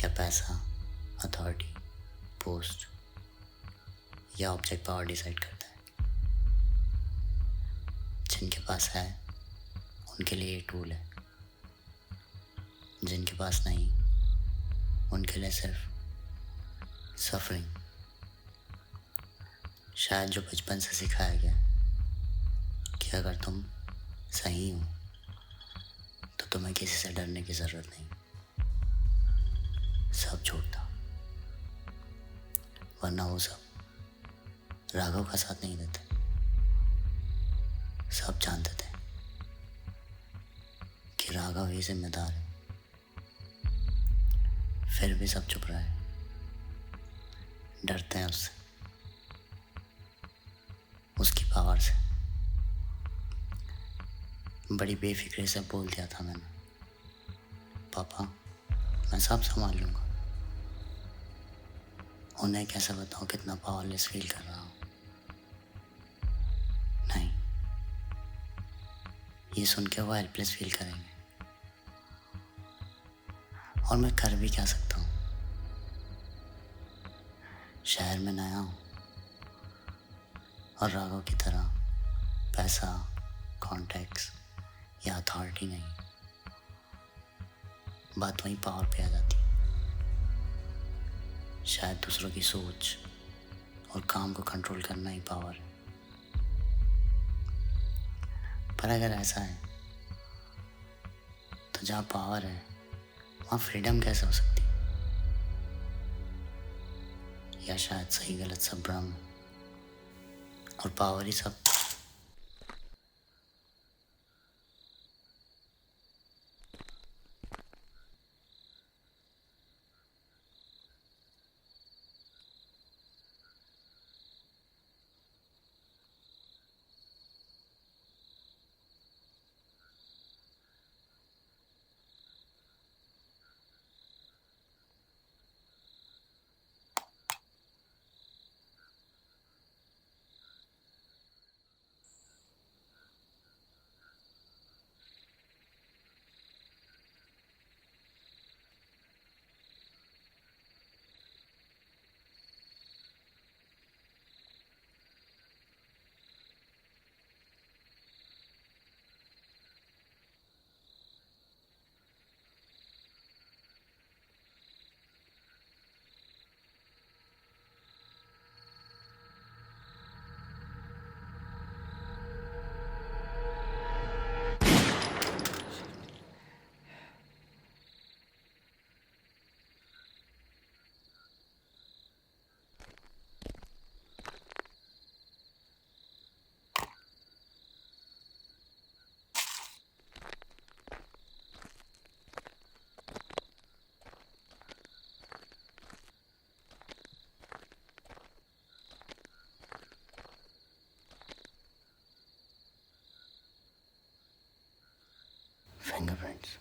क्या पैसा, authority, post या ऑब्जेक्ट पावर डिसाइड करता है? जिनके पास है उनके लिए ये टूल है, जिनके पास नहीं उनके लिए सिर्फ सफरिंग। शायद जो बचपन से सिखाया गया कि अगर तुम सही हो तो तुम्हें किसी से डरने की ज़रूरत नहीं, सब झूठ था। वरना वो सब राघव का साथ नहीं देते। सब जानते थे कि राघव ही जिम्मेदार है, फिर भी सब चुप रहे, डरते हैं उससे, उसकी पावर से। बड़ी बेफिक्री से बोल दिया था मैंने, पापा मैं सब संभाल लूँगा। उन्हें कैसे बताऊँ कितना पावरलेस फील कर रहा हूँ। नहीं, ये सुन के वो हेल्पलेस फील करेंगे, और मैं कर भी क्या सकता हूँ। शहर में नया हूँ और राघव की तरह पैसा, कॉन्टैक्ट्स या अथॉरिटी नहीं। बात वहीं पावर पे आ जाती है। शायद दूसरों की सोच और काम को कंट्रोल करना ही पावर है। पर अगर ऐसा है तो जहाँ पावर है वहाँ फ्रीडम कैसे हो सकती है? या शायद सही गलत सब भ्रम और पावर ही सब। फिंगरप्रिंट्स।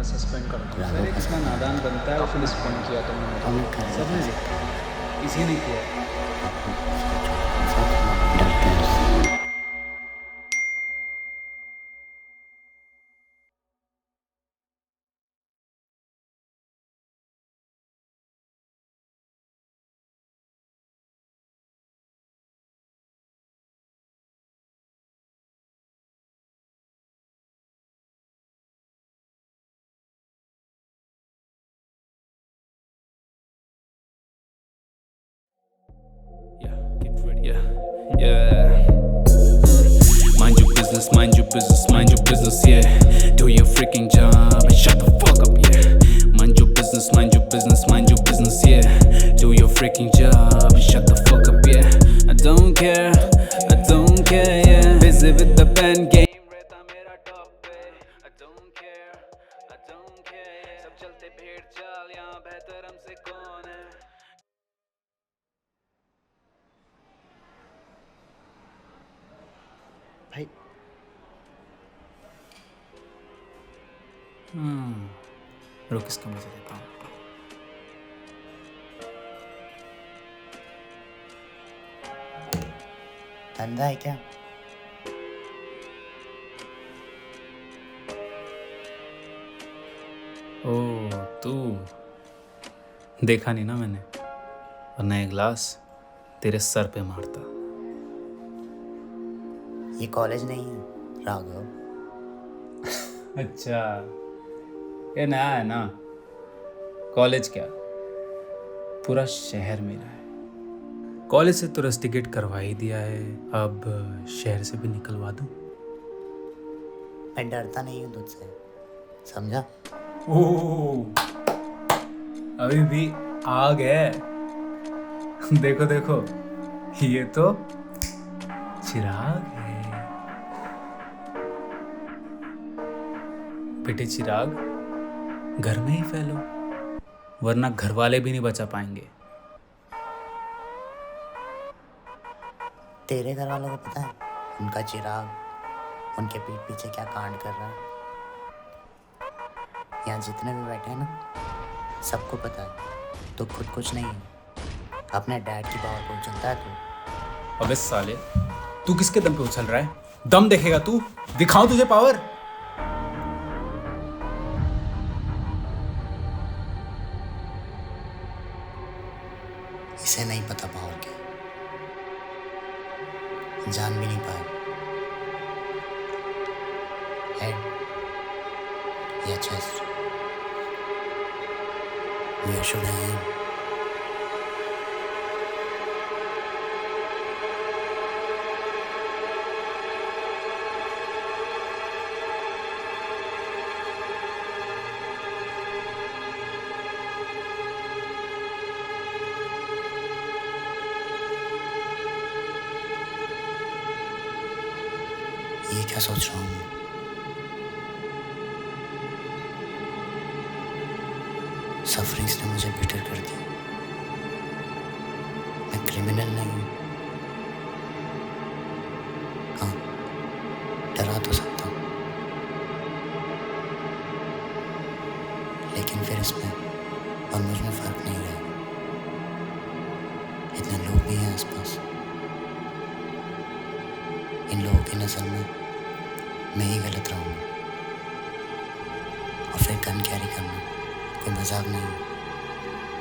सस्पेंड करता हूँ। राघव का कितना नादान बनता है, उसने डिस्पॉइंट किया तुमने और मैं मुझे। कर सब नहीं ने इसी ने किया। Yeah. Mind your business, mind your business, mind your business, yeah. Do your freaking job and shut the fuck up, yeah. Mind your business, mind your business, mind your business, yeah. Do your freaking job and shut the fuck up, yeah. I don't care, yeah. Busy with the pen game. रहता मेरा top पे. I don't care, yeah. सब चलते भेड़ चाल, यहाँ बेहतर हमसे कौन है? भाई रुक इसका मजा लेता हूँ. धंधा है क्या? ओह तू देखा नहीं ना मैंने, वरना ये ग्लास तेरे सर पे मारता. ये कॉलेज नहीं है राघव. अच्छा, ये नया है ना. कॉलेज क्या, पूरा शहर मेरा है. कॉलेज से तो रस्टिकेट करवा ही दिया है, अब शहर से भी निकलवा दूं. मैं डरता नहीं हूँ तुझसे, समझा? ओह, अभी भी आग है. देखो देखो, ये तो चिराग है. बेटे चिराग, घर में ही फैलो, वरना घर वाले भी नहीं बचा पाएंगे. तेरे घर वालों को पता है उनका चिराग उनके पीठ पीछे क्या कांड कर रहा है? यहाँ जितने भी बैठे हैं ना, सबको पता है. तो खुद कुछ नहीं है, अपने डैड की पावर को उछलता है तू. अबे साले, तू किसके दम पे उछल रहा है? दम देखेगा तू? दिखाऊं तुझे पावर? इसे नहीं पता पावर क्या, जान भी नहीं पाए. हेड या chest, where should I aim? ये क्या सोच रहा हूँ मैं? सफरिंग्स ने मुझे बिटर कर दिया. मैं क्रिमिनल नहीं हूँ. हाँ, डरा तो सकता हूँ, लेकिन फिर इसमें और मुझ में फर्क नहीं रहेगा. इतने लोग भी हैं आसपास. इन लोगों की नज़र में मैं ही गलत रहूँगा. और फिर गन कैरी करना कोई मजाक नहीं है,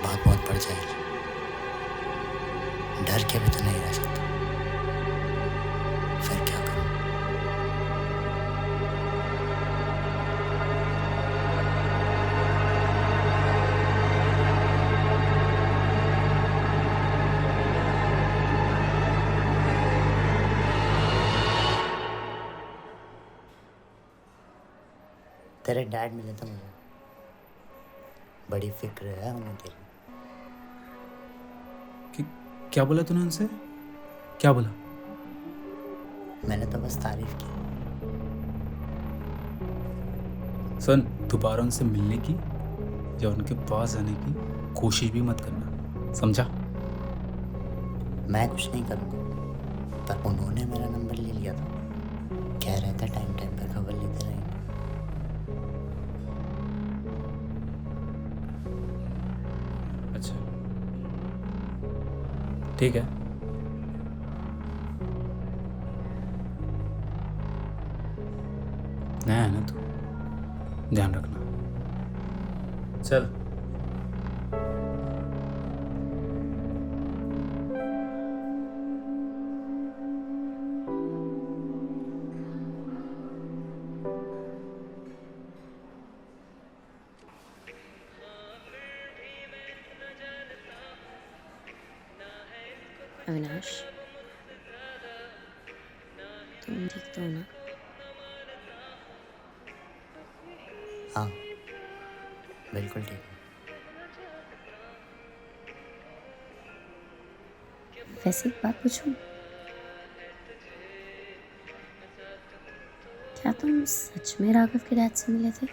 बात बहुत बढ़ जाएगी. डर के भी तो नहीं रह सकता. फिर क्या करूँ? तेरे डैड मिले थे मुझे, बड़ी फिक्र है उन्हें तेरी. क्या बोला तूने उनसे? क्या बोला? मैंने तो बस तारीफ की. सुन, दोबारा उनसे मिलने की या उनके पास आने की कोशिश भी मत करना, समझा? मैं कुछ नहीं करूँगा, पर उन्होंने मेरा नंबर ले लिया था. कह रहे थे टाइम टाइम पर खबर लेते रहेंगे. अच्छा, ठीक है. नया है ना तू, ध्यान रखना. चल. अविनाश, तुम ठीक तो हो ना? हाँ, बिल्कुल ठीक है। वैसे एक बात पूछूं? क्या तुम सच में राघव के डैड से मिले थे?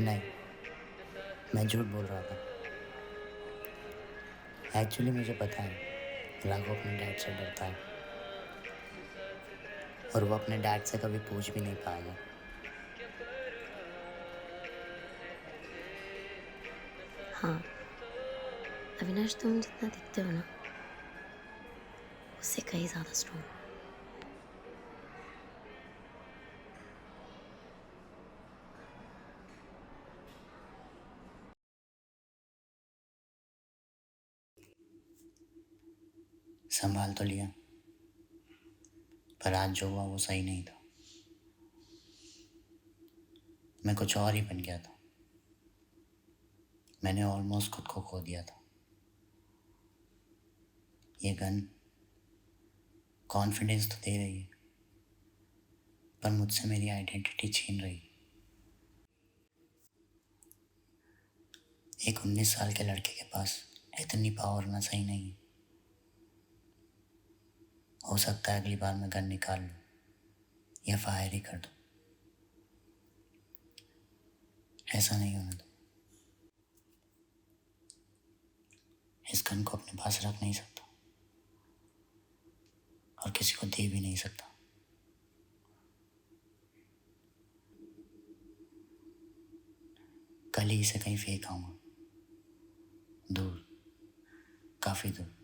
नहीं, मैं झूठ बोल रहा था। एक्चुअली मुझे पता है राघव अपने डैड से डरता है और वो अपने डैड से कभी पूछ भी नहीं पाएगा। हाँ, अविनाश तुम जितना दिखते हो ना, उससे कहीं ज़्यादा स्ट्रॉन्ग। संभाल तो लिया, पर आज जो हुआ वो सही नहीं था। मैं कुछ और ही बन गया था। मैंने ऑलमोस्ट खुद को खो दिया था। ये गन कॉन्फिडेंस तो दे रही है, पर मुझसे मेरी आइडेंटिटी छीन रही है। एक 19 साल के लड़के के पास इतनी पावर होना सही नहीं है। हो सकता है अगली बार मैं गन निकाल लूँ या फायर ही कर दूँ। ऐसा नहीं होने दो। इस गन को अपने पास रख नहीं सकता और किसी को दे भी नहीं सकता। कल ही इसे कहीं फेंक आऊंगा, दूर, काफी दूर।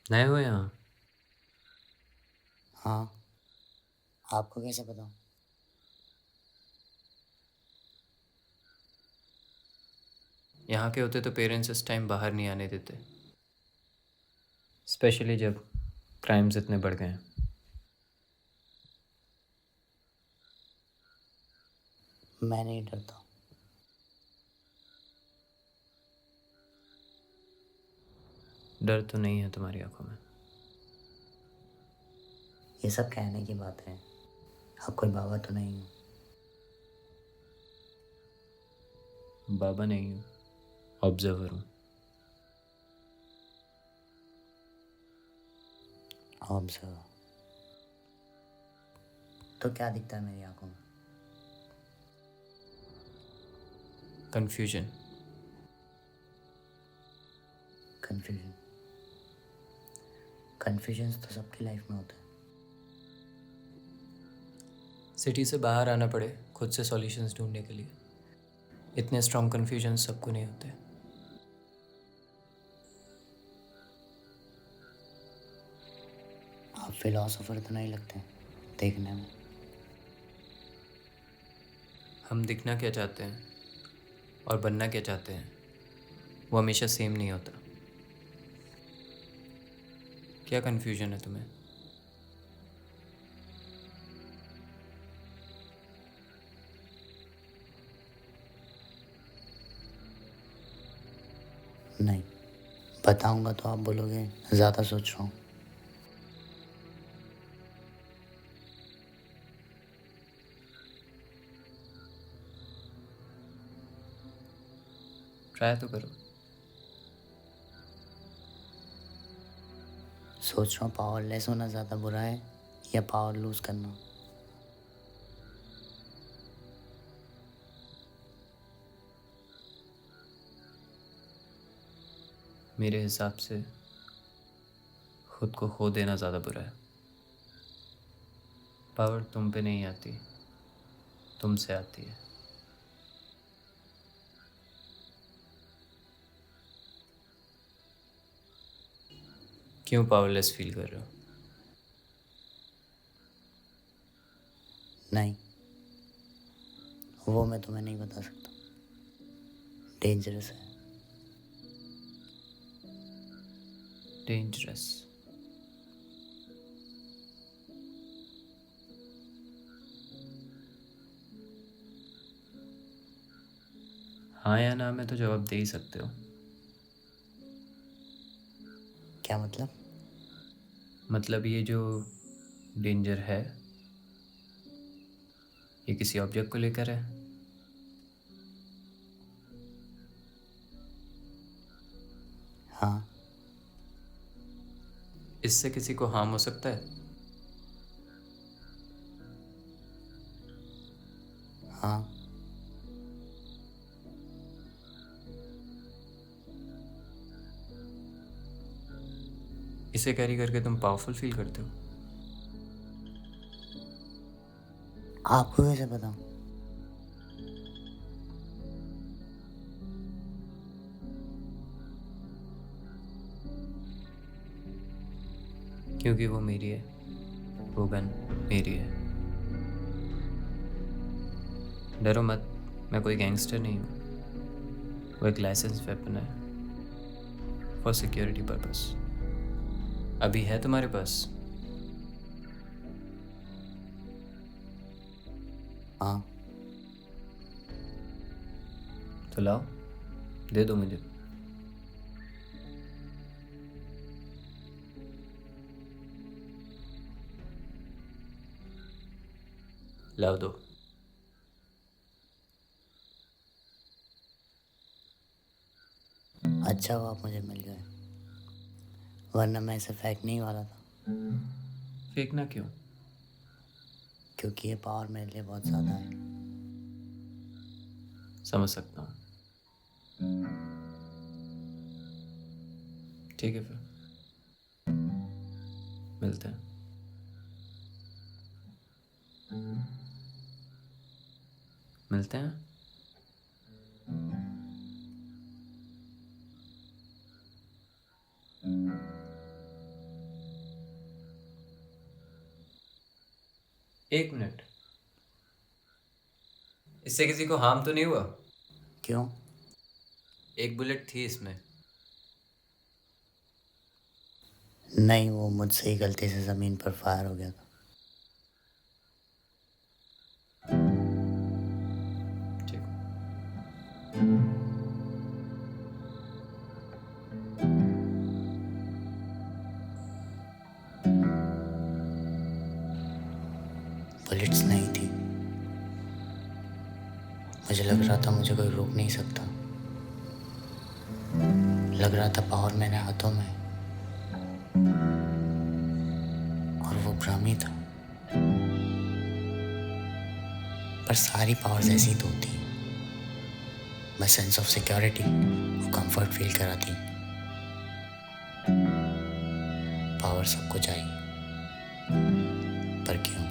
नए हो यहाँ? हाँ, आपको कैसे पता? यहाँ के होते तो पेरेंट्स इस टाइम बाहर नहीं आने देते, स्पेशली जब क्राइम्स इतने बढ़ गए हैं। मैं नहीं डरता। डर तो नहीं है तुम्हारी आंखों में। ये सब कहने की बात है। आप कोई बाबा तो नहीं हो। बाबा नहीं हूँ, ऑब्जर्वर हूँ। ऑब्जर्व तो क्या दिखता है मेरी आंखों में? कन्फ्यूजन। कन्फ्यूजन। कन्फ्यूजन्स तो सबकी लाइफ में होता है। सिटी से बाहर आना पड़े खुद से सॉल्यूशंस ढूंढने के लिए। इतने स्ट्रॉन्ग कन्फ्यूजन सबको नहीं होते। आप फिलोसोफर तो नहीं लगते देखने में। हम दिखना क्या चाहते हैं और बनना क्या चाहते हैं वो हमेशा सेम नहीं होता। क्या कन्फ्यूजन है तुम्हें? नहीं, बताऊंगा तो आप बोलोगे ज़्यादा सोच रहा हूँ। ट्राई तो करो। सोच रहा हूँ पावरलेस होना ज़्यादा बुरा है या पावर लूज करना। मेरे हिसाब से खुद को खो देना ज़्यादा बुरा है। पावर तुम पे नहीं आती, तुमसे आती है। क्यों पावरलेस फील कर रहे हो? नहीं, वो मैं तुम्हें नहीं बता सकता। डेंजरस है। डेंजरस। हाँ या ना में तो जवाब दे ही सकते हो। क्या मतलब? मतलब ये जो डेंजर है ये किसी ऑब्जेक्ट को लेकर है? हाँ। इससे किसी को हार्म हो सकता है? हाँ। इसे कैरी करके तुम पावरफुल फील करते हो? आपको कैसे पता? क्योंकि वो मेरी है, वो गन मेरी है। डरो मत, मैं कोई गैंगस्टर नहीं हूँ। वो एक लाइसेंस वेपन है फॉर सिक्योरिटी पर्पस। अभी है तुम्हारे पास? हाँ। तो लाओ, दे दो मुझे। लाओ दो। अच्छा हुआ आप मुझे मिल गए, वरना मैं इसे फेंकने ही वाला था। फेंकना क्यों? क्योंकि ये पावर मेरे लिए बहुत ज़्यादा है। समझ सकता हूँ। ठीक है, फिर मिलते हैं। मिलते हैं। एक मिनट, इससे किसी को हार्म तो नहीं हुआ? क्यों? एक बुलेट थी इसमें। नहीं, वो मुझसे ही गलती से ज़मीन पर फायर हो गया था। ठीक। बुलेट्स नहीं थी। मुझे लग रहा था मुझे कोई रोक नहीं सकता। लग रहा था पावर मेरे हाथों में और वो भ्रम था। पर सारी पावर्स ऐसी तो होती, बस सेंस ऑफ सिक्योरिटी और कंफर्ट फील कराती। पावर सबको चाहिए, पर क्यों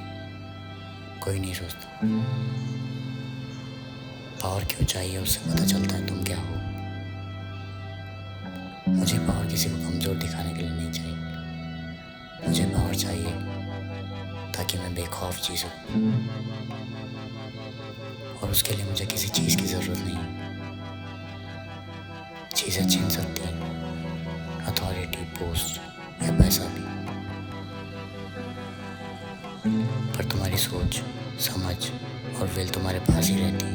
कोई नहीं सोचता। पावर क्यों चाहिए उससे पता चलता है तुम क्या हो। मुझे पावर किसी को कमजोर दिखाने के लिए नहीं चाहिए। मुझे पावर चाहिए ताकि मैं बेखौफ जी सकूं, और उसके लिए मुझे किसी चीज़ की ज़रूरत नहीं। चीज़ें छीन सकती हैं, अथॉरिटी, पोस्ट या पैसा भी, पर तुम्हारी सोच, समझ और विल तुम्हारे पास ही रहती है।